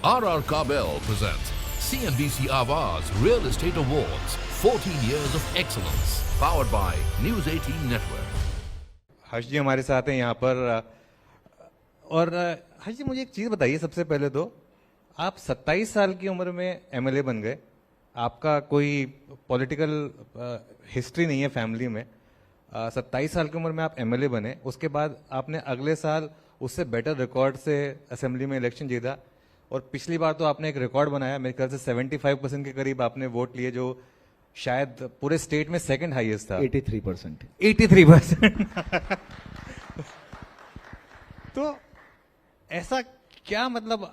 RR Kabel presents CNBC Awaaz Real Estate Awards 14 Years of Excellence powered by News 18 Network। हर्ष जी हमारे साथ हैं यहाँ पर। और हर्ष जी मुझे एक चीज़ बताइए, सबसे पहले तो आप 27 साल की उम्र में एमएलए बन गए। आपका कोई पॉलिटिकल हिस्ट्री नहीं है फैमिली में। 27 साल की उम्र में आप एमएलए बने, उसके बाद आपने अगले साल उससे बेटर रिकॉर्ड से असेंबली में इलेक्शन जीता। और पिछली बार तो आपने एक रिकॉर्ड बनाया, मेरे ख्याल से 75% के करीब आपने वोट लिए, जो शायद पूरे स्टेट में सेकंड हाईएस्ट था। 83%। 83%। तो ऐसा क्या मतलब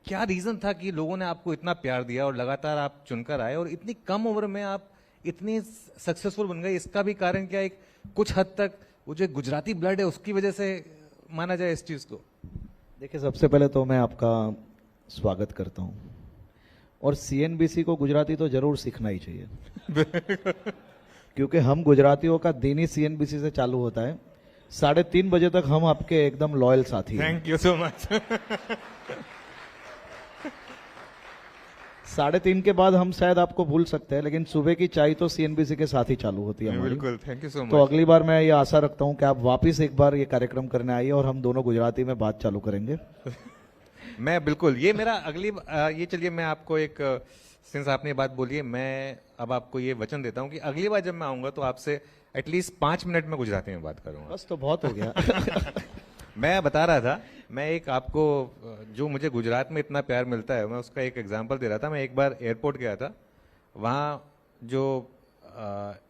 क्या रीजन था कि लोगों ने आपको इतना प्यार दिया और लगातार आप चुनकर आए और इतनी कम उम्र में आप इतनी सक्सेसफुल बन गए? इसका भी कारण क्या, एक कुछ हद तक वो जो गुजराती ब्लड है उसकी वजह से माना जाए इस चीज को? देखिए, सबसे पहले तो मैं आपका स्वागत करता हूं, और सीएनबीसी को गुजराती तो जरूर सीखना ही चाहिए। क्योंकि हम गुजरातियों का दिन ही सीएनबीसी से चालू होता है। 3:30 बजे तक हम आपके एकदम लॉयल साथी हैं। Thank you so much. 3:30 के बाद हम शायद आपको भूल सकते हैं, लेकिन सुबह की चाय तो सीएनबीसी के साथ ही चालू होती है हमारी। बिल्कुल, थैंक यू सो मच। तो अगली बार मैं ये आशा रखता हूं कि आप वापस एक बार ये कार्यक्रम करने आइए और हम दोनों गुजराती में बात चालू करेंगे। मैं बिल्कुल, ये मेरा ये चलिए मैं आपको एक सिंस आपने ये बात बोली है, मैं अब आपको ये वचन देता हूँ कि अगली बार जब मैं आऊंगा तो आपसे एटलीस्ट 5 मिनट में गुजराती में बात करूंगा। बस तो बहुत हो गया। मैं बता रहा था, मैं एक आपको जो मुझे गुजरात में इतना प्यार मिलता है, मैं उसका एक एग्जांपल दे रहा था। मैं एक बार एयरपोर्ट गया था, वहाँ जो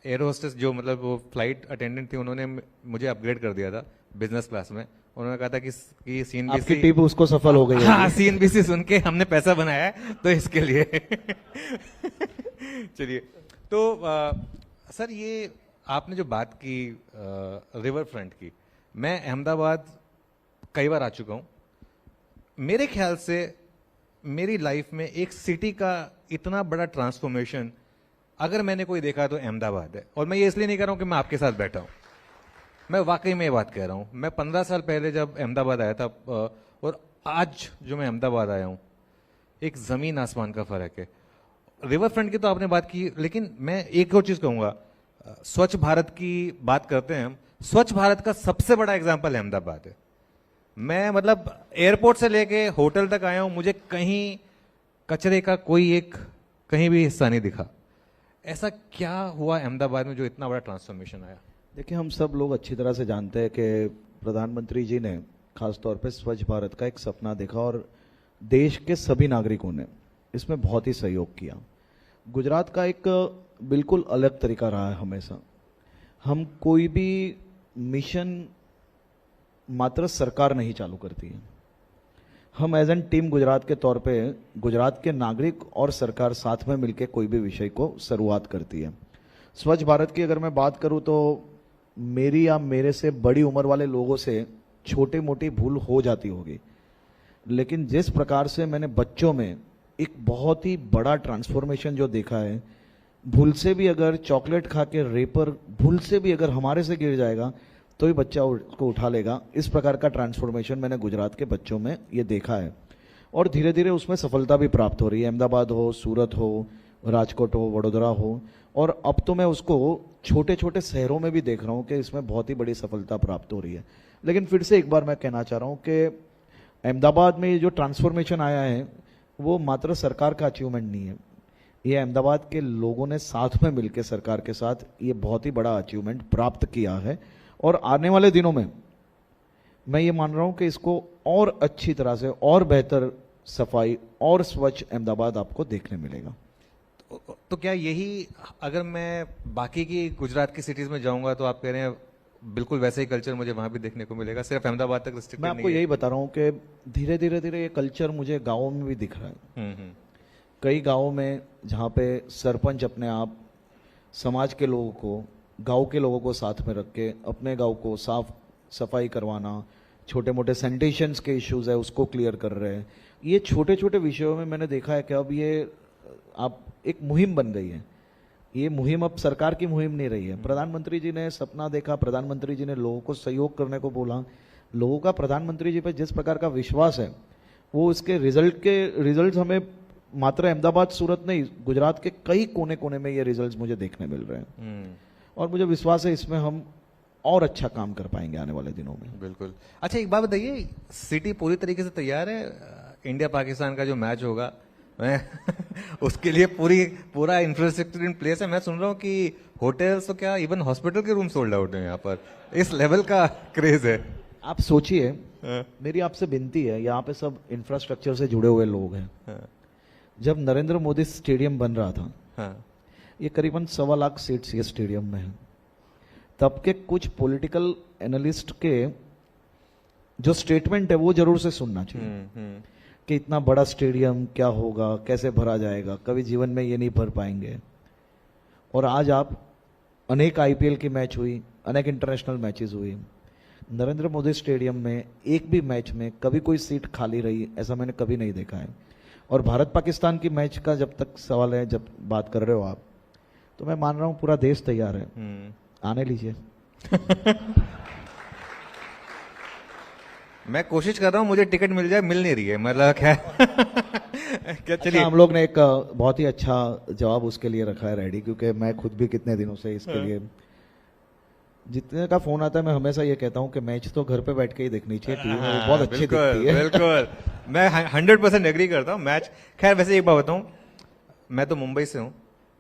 एयर होस्टेस जो मतलब वो फ्लाइट अटेंडेंट थी, उन्होंने मुझे अपग्रेड कर दिया था बिजनेस क्लास में। उन्होंने कहा था कि सीएनबीसी आपकी टिप उसको सफल हो गई। हाँ, सीएनबीसी सुन के हमने पैसा बनाया है तो इसके लिए। चलिए, तो सर ये आपने जो बात की रिवर फ्रंट की, मैं अहमदाबाद कई बार आ चुका हूं। मेरे ख्याल से मेरी लाइफ में एक सिटी का इतना बड़ा ट्रांसफॉर्मेशन अगर मैंने कोई देखा तो अहमदाबाद है। और मैं ये इसलिए नहीं कह रहा हूं कि मैं आपके साथ बैठा हूं, मैं वाकई में ये बात कह रहा हूं। मैं 15 साल पहले जब अहमदाबाद आया था और आज जो मैं अहमदाबाद आया हूं, एक जमीन आसमान का फर्क है। रिवर फ्रंट की तो आपने बात की, लेकिन मैं एक और चीज कहूंगा, स्वच्छ भारत की बात करते हैं हम, स्वच्छ भारत का सबसे बड़ा एग्जाम्पल अहमदाबाद है। मैं मतलब एयरपोर्ट से लेके होटल तक आया हूं, मुझे कहीं कचरे का कोई एक कहीं भी हिस्सा नहीं दिखा। ऐसा क्या हुआ अहमदाबाद में जो इतना बड़ा ट्रांसफॉर्मेशन आया? देखिए, हम सब लोग अच्छी तरह से जानते हैं कि प्रधानमंत्री जी ने खासतौर पे स्वच्छ भारत का एक सपना देखा और देश के सभी नागरिकों ने इसमें बहुत ही सहयोग किया। गुजरात का एक बिल्कुल अलग तरीका रहा है हमेशा। हम कोई भी मिशन मात्र सरकार नहीं चालू करती है, हम एज एन टीम गुजरात के तौर पे गुजरात के नागरिक और सरकार साथ में मिलकर कोई भी विषय को शुरुआत करती है। स्वच्छ भारत की अगर मैं बात करूं तो मेरी या मेरे से बड़ी उम्र वाले लोगों से छोटी मोटी भूल हो जाती होगी, लेकिन जिस प्रकार से मैंने बच्चों में एक बहुत ही बड़ा ट्रांसफॉर्मेशन जो देखा है, भूल से भी अगर चॉकलेट खा के रेपर भूल से भी अगर हमारे से गिर जाएगा तो ही बच्चा उसको उठा लेगा। इस प्रकार का ट्रांसफॉर्मेशन मैंने गुजरात के बच्चों में ये देखा है और धीरे धीरे उसमें सफलता भी प्राप्त हो रही है। अहमदाबाद हो, सूरत हो, राजकोट हो, वडोदरा हो, और अब तो मैं उसको छोटे छोटे शहरों में भी देख रहा हूँ कि इसमें बहुत ही बड़ी सफलता प्राप्त हो रही है। लेकिन फिर से एक बार मैं कहना चाह रहा हूँ कि अहमदाबाद में ये जो ट्रांसफॉर्मेशन आया है वो मात्र सरकार का अचीवमेंट नहीं है, ये अहमदाबाद के लोगों ने साथ में मिलकर सरकार के साथ ये बहुत ही बड़ा अचीवमेंट प्राप्त किया है। और आने वाले दिनों में मैं ये मान रहा हूं कि इसको और अच्छी तरह से और बेहतर सफाई और स्वच्छ अहमदाबाद आपको देखने मिलेगा। तो क्या यही, अगर मैं बाकी की गुजरात की सिटीज में जाऊंगा तो आप कह रहे हैं बिल्कुल वैसे ही कल्चर मुझे वहां भी देखने को मिलेगा, सिर्फ अहमदाबाद तक रिस्ट्रिक्टेड मैं नहीं आपको है? यही बता रहा हूं कि धीरे धीरे ये कल्चर मुझे गाँवों में भी दिख रहा है। कई गाँवों में जहाँ पे सरपंच अपने आप समाज के लोगों को, गांव के लोगों को साथ में रख के अपने गांव को साफ सफाई करवाना, छोटे मोटे सैनिटेशंस के इश्यूज है उसको क्लियर कर रहे हैं। ये छोटे छोटे विषयों में मैंने देखा है कि अब ये आप एक मुहिम बन गई है। ये मुहिम अब सरकार की मुहिम नहीं रही है। प्रधानमंत्री जी ने सपना देखा, प्रधानमंत्री जी ने लोगों को सहयोग करने को बोला, लोगों का प्रधानमंत्री जी पे जिस प्रकार का विश्वास है वो इसके रिजल्ट हमें मात्र अहमदाबाद सूरत नहीं, गुजरात के कई कोने कोने में ये रिजल्ट्स मुझे देखने मिल रहे हैं। और मुझे विश्वास है इसमें हम और अच्छा काम कर पाएंगे आने वाले दिनों में। बिल्कुल। अच्छा, एक बात बताइए, सिटी पूरी तरीके से तैयार है? इंडिया पाकिस्तान का जो मैच होगा, मैं उसके लिए पूरा इंफ्रास्ट्रक्चर इन प्लेस है। मैं सुन रहा हूँ कि होटल्स तो क्या, इवन हॉस्पिटल के रूम सोल्ड आउट हैं यहाँ पर, इस लेवल का क्रेज है। आप सोचिए, मेरी आपसे विनती है, यहाँ पे सब इंफ्रास्ट्रक्चर से जुड़े हुए लोग हैं। जब नरेंद्र मोदी स्टेडियम बन रहा था, ये करीबन 1.25 लाख सीट्स ये स्टेडियम में है। तब के कुछ पॉलिटिकल एनालिस्ट के जो स्टेटमेंट है वो जरूर से सुनना चाहिए कि इतना बड़ा स्टेडियम क्या होगा, कैसे भरा जाएगा, कभी जीवन में ये नहीं भर पाएंगे। और आज आप अनेक आईपीएल की मैच हुई, अनेक इंटरनेशनल मैचेस हुई, नरेंद्र मोदी स्टेडियम में एक भी मैच में कभी कोई सीट खाली रही ऐसा मैंने कभी नहीं देखा है। और भारत पाकिस्तान की मैच का जब तक सवाल है, जब बात कर रहे हो आप, तो मैं मान रहा हूं पूरा देश तैयार है, आने लीजिए। मैं कोशिश कर रहा हूँ मुझे टिकट मिल जाए, मिल नहीं रही है, मतलब क्या क्या चलिए। हम लोग ने एक बहुत ही अच्छा जवाब उसके लिए रखा है रेडी, क्योंकि मैं खुद भी कितने दिनों से इसके लिए, जितने का फोन आता है मैं हमेशा ये कहता हूँ कि मैच तो घर पे बैठ के ही देखनी चाहिए, टीवी में बहुत अच्छी दिखती है। बिल्कुल, मैं 100% एग्री करता हूँ। मैच, खैर वैसे एक बात बताऊँ, मैं तो मुंबई से हूँ,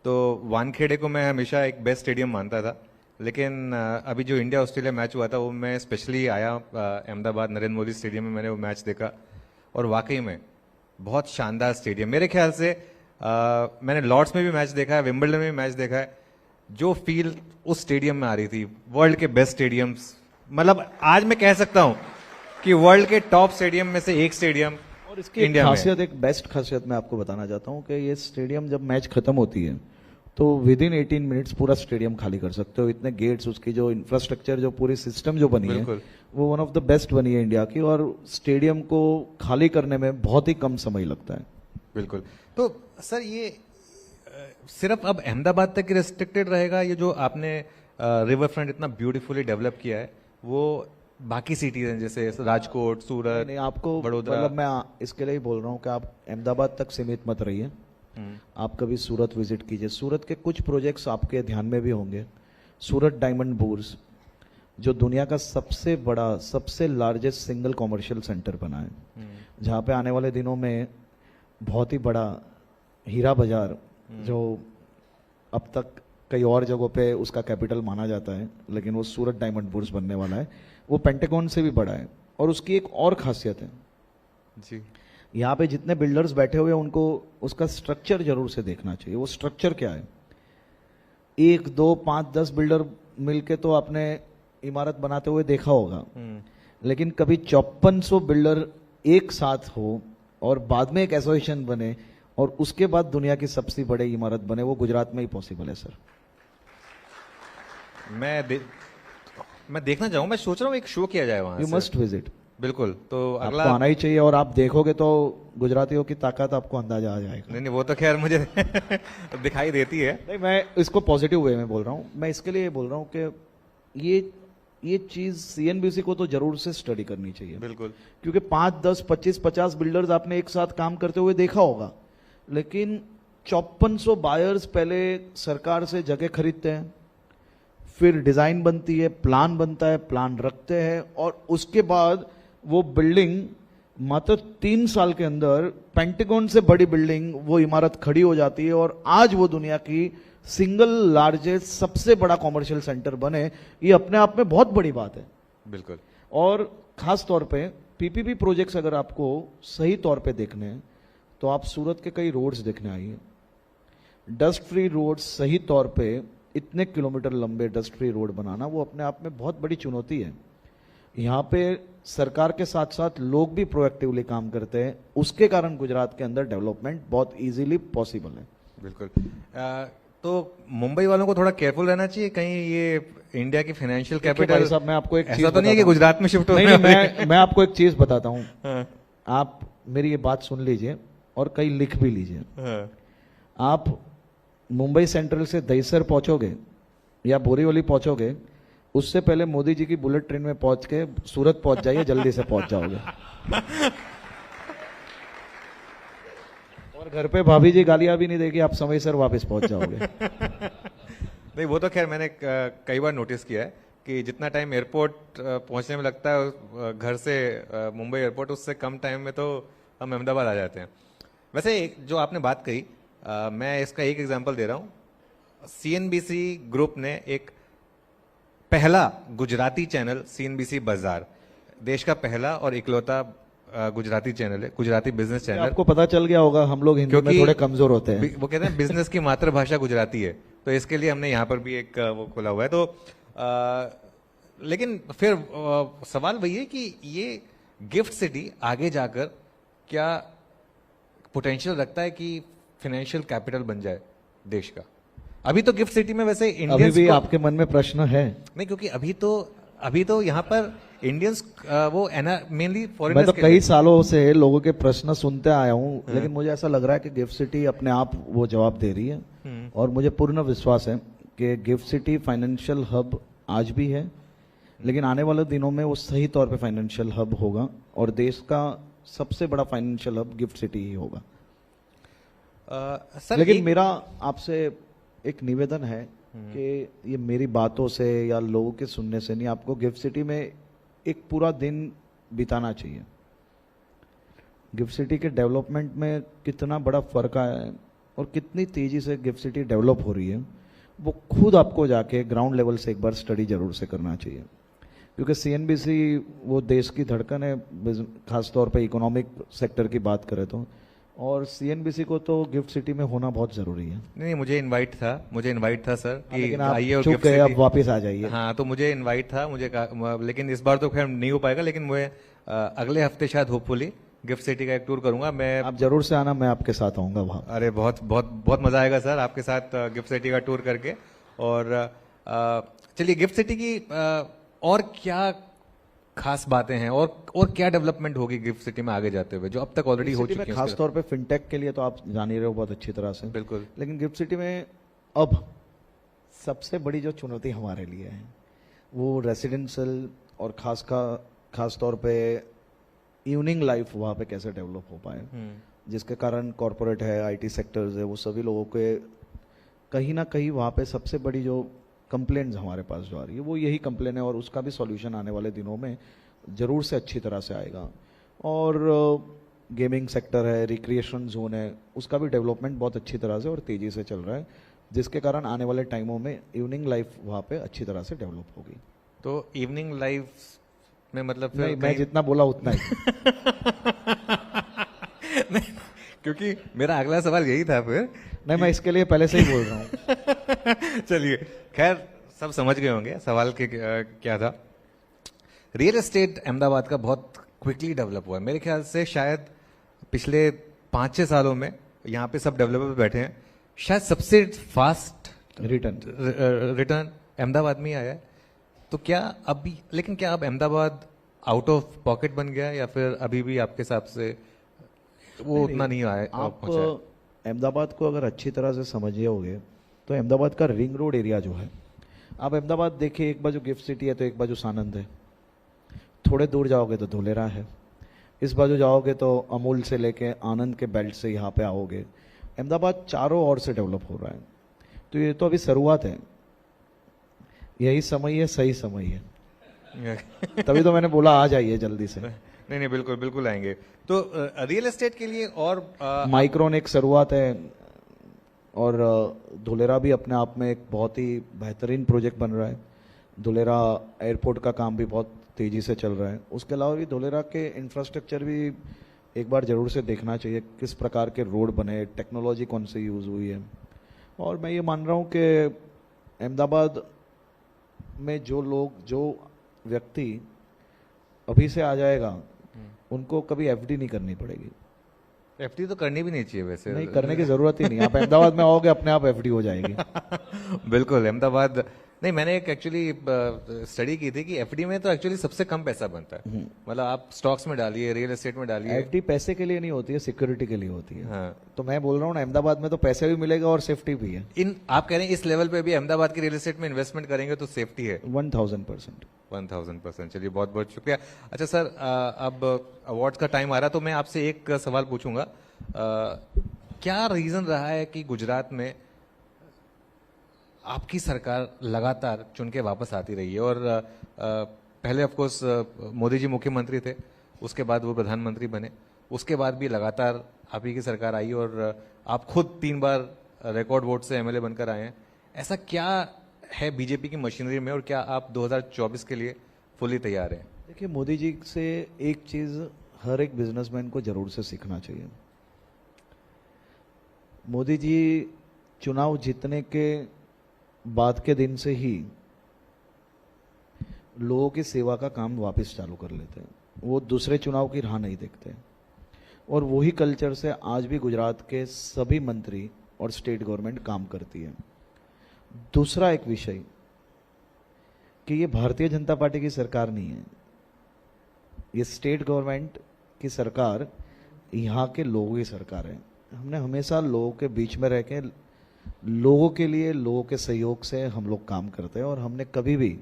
तो वानखेड़े को मैं हमेशा एक बेस्ट स्टेडियम मानता था। लेकिन अभी जो इंडिया ऑस्ट्रेलिया मैच हुआ था, वो मैं स्पेशली आया अहमदाबाद नरेंद्र मोदी स्टेडियम में, मैंने वो मैच देखा और वाकई में बहुत शानदार स्टेडियम। मेरे ख्याल से मैंने लॉर्ड्स में भी मैच देखा है, विंबलडन में भी मैच देखा है, जो फील उस स्टेडियम में आ रही थी, वर्ल्ड के बेस्ट स्टेडियम्स, मतलब आज मैं कह सकता हूं कि वर्ल्ड के टॉप स्टेडियम में से एक स्टेडियम और इसकी इंडिया खासियत, एक बेस्ट खासियत मैं आपको बताना चाहता हूं कि ये स्टेडियम जब मैच खत्म होती है तो विद इन 18 मिनट्स पूरा स्टेडियम खाली कर सकते हो। इतने गेट्स, उसकी जो इंफ्रास्ट्रक्चर, जो पूरी सिस्टम जो बनी है, वो वन ऑफ द बेस्ट बनी है इंडिया की, और स्टेडियम को खाली करने में बहुत ही कम समय लगता है। बिल्कुल। तो सर, ये सिर्फ अब अहमदाबाद तक रिस्ट्रिक्टेड रहेगा? ये जो आपने रिवर फ्रंट इतना ब्यूटीफुली डेवलप किया है, वो बाकी सिटीज हैं जैसे राजकोट, सूरत, नहीं, आपको बड़ोदरा, मतलब मैं इसके लिए ही बोल रहा हूँ कि आप अहमदाबाद तक सीमित मत रहिए, आप कभी सूरत विजिट कीजिए। सूरत के कुछ प्रोजेक्ट्स आपके ध्यान में भी होंगे। सूरत डायमंड बुर्स, जो दुनिया का सबसे बड़ा, सबसे लार्जेस्ट सिंगल कॉमर्शियल सेंटर बना है, जहाँ पे आने वाले दिनों में बहुत ही बड़ा हीरा बाजार, जो अब तक कई और जगहों पे उसका कैपिटल माना जाता है, लेकिन वो सूरत डायमंड बुर्स बनने वाला है। वो पेंटागन से भी बड़ा है। और उसकी एक और खासियत है जी, यहाँ पे जितने बिल्डर्स बैठे हुए हैं उनको उसका स्ट्रक्चर जरूर से देखना चाहिए। वो स्ट्रक्चर क्या है? 1, 2, 5, 10 बिल्डर मिलके तो आपने इमारत बनाते हुए देखा होगा, लेकिन कभी 5400 बिल्डर एक साथ हो और बाद में एक एसोसिएशन बने और उसके बाद दुनिया की सबसे बड़ी इमारत बने, वो गुजरात में ही पॉसिबल है सर। मैं देखना चाहूंगा, मैं सोच रहा हूँ एक शो किया जाए वहां। You must visit. बिल्कुल। तो अगला आपको आना ही चाहिए, और आप देखोगे तो गुजरातियों की ताकत आपको अंदाजा आ जाएगा। नहीं, वो तो खैर मुझे दिखाई देती है। नहीं, मैं इसको पॉजिटिव वे में बोल रहा हूँ। मैं इसके लिए बोल रहा हूँ कि ये चीज सीएनबीसी को तो जरूर से स्टडी करनी चाहिए। बिल्कुल। क्योंकि 5, 10, 25, 50 बिल्डर्स आपने एक साथ काम करते हुए देखा होगा, लेकिन 5400 बायर्स पहले सरकार से जगह खरीदते हैं, फिर डिजाइन बनती है, प्लान बनता है, प्लान रखते हैं, और उसके बाद वो बिल्डिंग मात्र 3 साल के अंदर पेंटागन से बड़ी बिल्डिंग, वो इमारत खड़ी हो जाती है, और आज वो दुनिया की सिंगल लार्जेस्ट, सबसे बड़ा कॉमर्शियल सेंटर बने। ये अपने आप में बहुत बड़ी बात है। बिल्कुल। और खास तौर पे पीपीपी प्रोजेक्ट्स अगर आपको सही तौर पे देखने हैं तो आप सूरत के कई रोड्स देखने आइए। डस्ट फ्री रोड, सही तौर पे इतने किलोमीटर लंबे डस्ट फ्री रोड बनाना, वो अपने आप में बहुत बड़ी चुनौती है। यहाँ पे सरकार के साथ साथ लोग भी प्रोएक्टिवली काम करते हैं, उसके कारण गुजरात के अंदर डेवलपमेंट बहुत इजीली पॉसिबल है। बिल्कुल। तो मुंबई वालों को थोड़ा केयरफुल रहना चाहिए, कहीं ये इंडिया की फाइनेंशियल कैपिटल, साहब मैं आपको एक चीज ऐसा तो नहीं है कि गुजरात में शिफ्ट हो नहीं, मैं आपको एक चीज बताता हूँ। हाँ। आप मेरी ये बात सुन लीजिए और कहीं लिख भी लीजिए। हाँ। आप मुंबई सेंट्रल से दहीसर पहुंचोगे या बोरीवली पहुंचोगे, उससे पहले मोदी जी की बुलेट ट्रेन में पहुंच के सूरत पहुंच जाइए, जल्दी से पहुंच जाओगे। और घर पे भाभी जी गालियां भी नहीं देगी, आप समय से वापस पहुंच जाओगे। नहीं, वो तो खैर मैंने कई बार नोटिस किया है कि जितना टाइम एयरपोर्ट पहुंचने में लगता है घर से मुंबई एयरपोर्ट, उससे कम टाइम में तो हम अहमदाबाद आ जाते हैं। वैसे जो आपने बात कही, मैं इसका एक एग्जांपल दे रहा हूँ। सीएनबीसी ग्रुप ने एक पहला गुजराती चैनल सीएनबीसी बाजार, देश का पहला और इकलौता गुजराती चैनल है, गुजराती बिजनेस चैनल। आपको पता चल गया होगा, हम लोग हिंदी में थोड़े कमजोर होते हैं। वो कहते हैं बिजनेस की मातृभाषा गुजराती है, तो इसके लिए हमने यहाँ पर भी एक वो खोला हुआ है। तो लेकिन फिर सवाल वही है कि ये गिफ्ट सिटी आगे जाकर क्या पोटेंशियल रखता है कि फाइनेंशियल कैपिटल बन जाए देश का? अभी तो गिफ्ट सिटी में वैसे अभी भी आपके मन में प्रश्न है? नहीं, क्योंकि अभी तो यहाँ पर इंडियंस वो मेनली मैं फॉरेनर्स तो कई सालों से लोगों के प्रश्न सुनते आया हूँ, लेकिन मुझे ऐसा लग रहा है कि गिफ्ट सिटी अपने आप वो जवाब दे रही है। और मुझे पूर्ण विश्वास है कि गिफ्ट सिटी फाइनेंशियल हब आज भी है, लेकिन आने वाले दिनों में वो सही तौर पे फाइनेंशियल हब होगा और देश का सबसे बड़ा फाइनेंशियल हब गिफ्ट सिटी ही होगा। सर, लेकिन मेरा आपसे एक निवेदन है कि ये मेरी बातों से या लोगों के सुनने से नहीं, आपको गिफ्ट सिटी में एक पूरा दिन बिताना चाहिए। गिफ्ट सिटी के डेवलपमेंट में कितना बड़ा फर्क आया है और कितनी तेजी से गिफ्ट सिटी डेवलप हो रही है, वो खुद आपको जाके ग्राउंड लेवल से एक बार स्टडी जरूर से करना चाहिए। क्योंकि सीएनबीसी वो देश की धड़कन है, खासतौर पे इकोनॉमिक सेक्टर की बात करें तो, और सीएनबीसी को तो गिफ्ट सिटी में होना बहुत जरूरी है। नहीं, मुझे इनवाइट था सर कि लेकिन आप आइए और चुप गिफ्ट गए, सिटी। अब वापस आ जाइए। हाँ, तो मुझे इनवाइट था, लेकिन इस बार तो खैर नहीं हो पाएगा। लेकिन मैं अगले हफ्ते शायद होपफुली गिफ्ट सिटी का एक टूर करूंगा। मैं आप जरूर से आना, मैं आपके साथ आऊंगा वहां। अरे बहुत बहुत बहुत मजा आएगा सर आपके साथ गिफ्ट सिटी का टूर करके। और चलिए, गिफ्ट सिटी की और क्या खास बातें हैं और क्या डेवलपमेंट होगी गिफ्ट सिटी में आगे जाते हुए, जो अब तक ऑलरेडी हो चुकी है? खास तौर पे फिनटेक के लिए तो आप जान ही रहे हो बहुत अच्छी तरह से। बिल्कुल। लेकिन गिफ्ट सिटी में अब सबसे बड़ी जो चुनौती हमारे लिए है वो रेसिडेंशियल और खास तौर पे इवनिंग लाइफ वहाँ पे कैसे डेवलप हो पाए, जिसके कारण कॉरपोरेट है, आईटी सेक्टर्स है, वो सभी लोगों के कहीं ना कहीं वहाँ पे सबसे बड़ी जो कंप्लेंट्स हमारे पास जो आ रही है वो यही कंप्लेन है, और उसका भी सॉल्यूशन आने वाले दिनों में ज़रूर से अच्छी तरह से आएगा। और गेमिंग सेक्टर है, रिक्रिएशन जोन है, उसका भी डेवलपमेंट बहुत अच्छी तरह से और तेज़ी से चल रहा है, जिसके कारण आने वाले टाइमों में इवनिंग लाइफ वहाँ पे अच्छी तरह से डेवलप होगी। तो इवनिंग लाइफ में मतलब फिर नहीं, मैं जितना बोला उतना ही। नहीं, क्योंकि मेरा अगला सवाल यही था फिर। नहीं, मैं इसके लिए पहले से ही बोल रहा हूँ। चलिए, खैर सब समझ गए होंगे सवाल के क्या था। रियल एस्टेट अहमदाबाद का बहुत क्विकली डेवलप हुआ है। मेरे ख्याल से शायद पिछले 5-6 सालों में यहाँ पे सब डेवलपर बैठे हैं, शायद सबसे फास्ट रिटर्न अहमदाबाद में ही आया है। तो क्या अब अहमदाबाद आउट ऑफ पॉकेट बन गया, या फिर अभी भी आपके हिसाब से वो उतना नहीं आया? आप अहमदाबाद को अगर अच्छी तरह से समझे होगे तो अहमदाबाद का रिंग रोड एरिया जो है, आप अहमदाबाद देखिए, एक बाजू गिफ्ट सिटी है तो एक बाजू सानंद है, थोड़े दूर जाओगे तो धुलेरा है, इस बाजू जाओगे तो अमूल से लेके आनंद के बेल्ट से यहाँ पे आओगे। अहमदाबाद चारों ओर से डेवलप हो रहा है, तो ये तो अभी शुरुआत है, यही समय है, सही समय है। तभी तो मैंने बोला आ जाइए जल्दी से। नहीं, बिल्कुल बिल्कुल आएंगे। तो रियल एस्टेट के लिए और माइक्रोन एक शुरुआत है, और धुलेरा भी अपने आप में एक बहुत ही बेहतरीन प्रोजेक्ट बन रहा है। धुलेरा एयरपोर्ट का काम भी बहुत तेजी से चल रहा है। उसके अलावा भी धुलेरा के इंफ्रास्ट्रक्चर भी एक बार जरूर से देखना चाहिए, किस प्रकार के रोड बने, टेक्नोलॉजी कौन सी यूज हुई है। और मैं ये मान रहा हूँ कि अहमदाबाद में जो व्यक्ति अभी से आ जाएगा उनको कभी एफडी नहीं करनी पड़ेगी। एफडी तो करनी भी नहीं चाहिए वैसे। नहीं, करने की जरूरत ही नहीं। आप अहमदाबाद में आओगे अपने आप एफडी हो जाएगी। बिल्कुल, अहमदाबाद नहीं, मैंने एक एक्चुअली स्टडी की थी कि एफडी में तो एक्चुअली सबसे कम पैसा बनता है। मतलब आप स्टॉक्स में डालिए, रियल एस्टेट में डालिए। एफडी पैसे के लिए नहीं होती है, सिक्योरिटी के लिए होती है। हाँ। तो मैं बोल रहा हूँ ना, अहमदाबाद में तो पैसे भी मिलेगा और सेफ्टी भी है। आप कह रहे हैं इस लेवल पे भी अहमदाबाद की रियल एस्टेट में इन्वेस्टमेंट करेंगे तो सेफ्टी है? 1000%। 1000%। चलिए, बहुत बहुत शुक्रिया। अच्छा सर, अब अवार्ड्स का टाइम आ रहा, तो मैं आपसे एक सवाल पूछूंगा। क्या रीजन रहा है कि गुजरात में आपकी सरकार लगातार चुन के वापस आती रही है? और पहले ऑफ कोर्स मोदी जी मुख्यमंत्री थे, उसके बाद वो प्रधानमंत्री बने, उसके बाद भी लगातार आप ही की सरकार आई और आप खुद 3 बार रिकॉर्ड वोट से एमएलए बनकर आए हैं। ऐसा क्या है बीजेपी की मशीनरी में और क्या आप 2024 के लिए फुली तैयार हैं? देखिए, मोदी जी से एक चीज हर एक बिजनेसमैन को जरूर से सीखना चाहिए। मोदी जी चुनाव जीतने के बाद के दिन से ही लोगों की सेवा का काम वापस चालू कर लेते हैं। वो दूसरे चुनाव की राह नहीं देखते और वही कल्चर से आज भी गुजरात के सभी मंत्री और स्टेट गवर्नमेंट काम करती है। दूसरा एक विषय कि ये भारतीय जनता पार्टी की सरकार नहीं है, ये स्टेट गवर्नमेंट की सरकार यहाँ के लोगों की सरकार है। हमने हमेशा लोगों के बीच में रह के लोगों के लिए, लोगों के सहयोग से हम लोग काम करते हैं और हमने कभी भी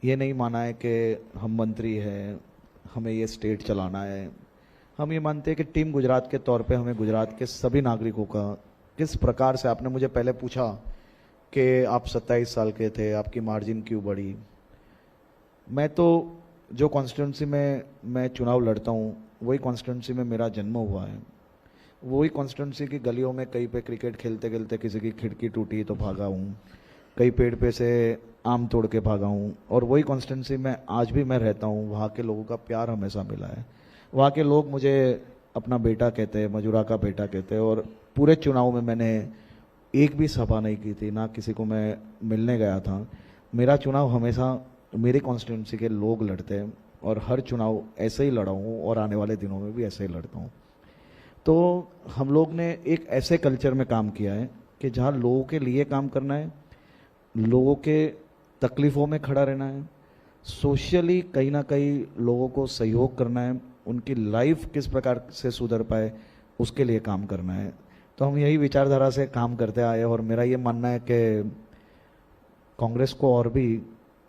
ये नहीं माना है कि हम मंत्री हैं, हमें ये स्टेट चलाना है। हम ये मानते हैं कि टीम गुजरात के तौर पे हमें गुजरात के सभी नागरिकों का किस प्रकार से, आपने मुझे पहले पूछा कि आप 27 साल के थे, आपकी मार्जिन क्यों बढ़ी। मैं तो जो कॉन्स्टिट्यूंसी में मैं चुनाव लड़ता हूँ वही कॉन्स्टिट्यूंसी में मेरा जन्म हुआ है, वही कॉन्स्टिट्यूंसी की गलियों में कहीं पे क्रिकेट खेलते खेलते किसी की खिड़की टूटी तो भागा हूँ, कई पेड़ पे से आम तोड़ के भागा हूँ और वही कॉन्स्टिट्यूंसी में आज भी मैं रहता हूँ। वहाँ के लोगों का प्यार हमेशा मिला है, वहाँ के लोग मुझे अपना बेटा कहते हैं, मजूरा का बेटा कहते हैं। और पूरे चुनाव में मैंने एक भी सभा नहीं की थी, ना किसी को मैं मिलने गया था। मेरा चुनाव हमेशा मेरे कॉन्स्टिट्यूंसी के लोग लड़ते हैं और हर चुनाव ऐसे ही लड़ा हूँ और आने वाले दिनों में भी ऐसे ही लड़ता हूँ। तो हम लोग ने एक ऐसे कल्चर में काम किया है कि जहाँ लोगों के लिए काम करना है, लोगों के तकलीफ़ों में खड़ा रहना है, सोशली कहीं ना कहीं लोगों को सहयोग करना है, उनकी लाइफ किस प्रकार से सुधर पाए उसके लिए काम करना है। तो हम यही विचारधारा से काम करते आए और मेरा ये मानना है कि कांग्रेस को और भी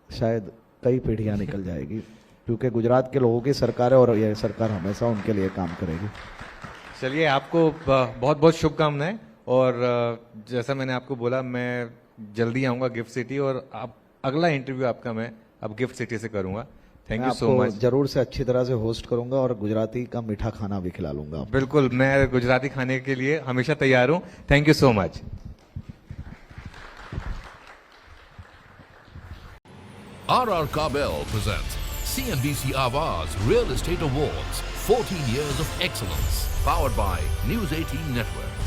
शायद कई पीढ़ियां निकल जाएगी, क्योंकि गुजरात के लोगों की सरकार है और यह सरकार हमेशा उनके लिए काम करेगी। चलिए, आपको बहुत बहुत शुभकामनाएं। और जैसा मैंने आपको बोला, मैं जल्दी आऊँगा गिफ्ट सिटी और आप अगला इंटरव्यू आपका मैं अब गिफ्ट सिटी से करूँगा। Thank you so much. जरूर से अच्छी तरह से होस्ट करूंगा और गुजराती का मीठा खाना भी खिला लूंगा। बिल्कुल, मैं गुजराती खाने के लिए हमेशा तैयार हूँ। Thank you so much. RR Kabel presents CNBC Awaaz Real Estate Awards, 14 years of excellence, powered by News 18 Network.